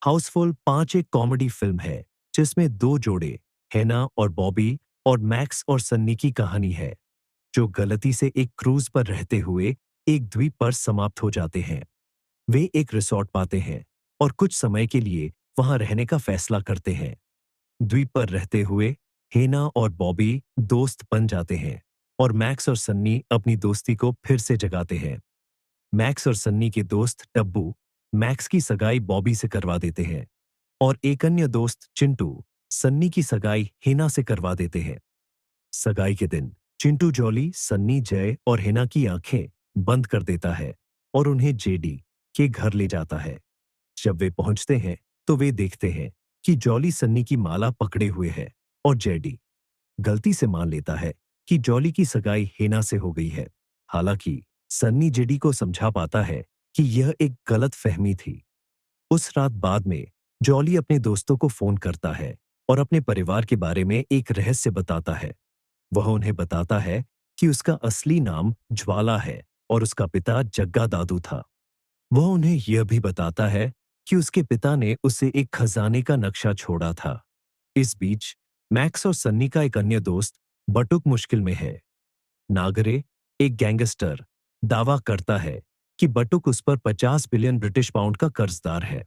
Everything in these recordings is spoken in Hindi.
हाउसफुल 5 एक कॉमेडी फिल्म है जिसमें दो जोड़े हैना और बॉबी और मैक्स और सन्नी की कहानी है जो गलती से एक क्रूज पर रहते हुए एक द्वीप पर समाप्त हो जाते हैं। वे एक रिसोर्ट पाते हैं और कुछ समय के लिए वहां रहने का फैसला करते हैं। द्वीप पर रहते हुए हेना और बॉबी दोस्त बन जाते हैं और मैक्स और सन्नी अपनी दोस्ती को फिर से जगाते हैं। मैक्स और सन्नी के दोस्त डब्बू मैक्स की सगाई बॉबी से करवा देते हैं और एक अन्य दोस्त चिंटू सन्नी की सगाई हेना से करवा देते हैं। सगाई के दिन चिंटू जॉली सन्नी जय और हेना की आंखें बंद कर देता है और उन्हें जेडी के घर ले जाता है। जब वे पहुंचते हैं तो वे देखते हैं कि जॉली सन्नी की माला पकड़े हुए है और जेडी गलती से मान लेता है कि जॉली की सगाई हेना से हो गई है। हालांकि सन्नी जेडी को समझा पाता है कि यह एक गलत फहमी थी। उस रात बाद में जॉली अपने दोस्तों को फोन करता है और अपने परिवार के बारे में एक रहस्य बताता है। वह उन्हें बताता है कि उसका असली नाम ज्वाला है और उसका पिता जग्गा दादू था। वह उन्हें यह भी बताता है कि उसके पिता ने उसे एक खजाने का नक्शा छोड़ा था। इस बीच मैक्स और सन्नी का एक अन्य दोस्त बटुक मुश्किल में है। नागरे, एक गैंगस्टर, दावा करता है कि बटुक उस पर 50 बिलियन ब्रिटिश पाउंड का कर्जदार है।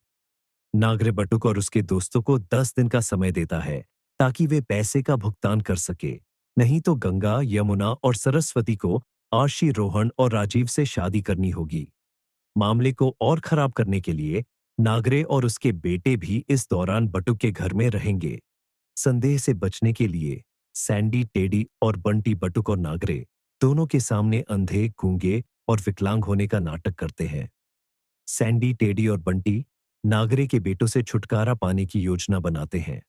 नागरे बटुक और उसके दोस्तों को 10 दिन का समय देता है ताकि वे पैसे का भुगतान कर सके, नहीं तो गंगा, यमुना और सरस्वती को आशी, रोहन और राजीव से शादी करनी होगी। मामले को और खराब करने के लिए नागरे और उसके बेटे भी इस दौरान बटुक के घर में रहेंगे। संदेह से बचने के लिए सैंडी, टेडी और बंटी बटुक और नागरे दोनों के सामने अंधे, गूंगे और विकलांग होने का नाटक करते हैं। सैंडी, टेडी और बंटी नागरे के बेटों से छुटकारा पाने की योजना बनाते हैं।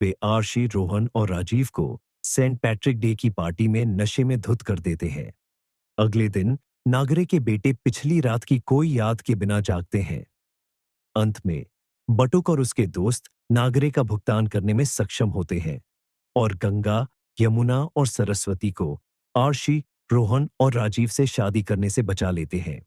वे आर्शी, रोहन और राजीव को सेंट पैट्रिक डे की पार्टी में नशे में धुत कर देते हैं। अगले दिन नागरे के बेटे पिछली रात की कोई याद के बिना जागते हैं। अंत में बटुक और उसके दोस्त नागरे का भुगतान करने में सक्षम होते हैं और गंगा, यमुना और सरस्वती को आर्शी, रोहन और राजीव से शादी करने से बचा लेते हैं।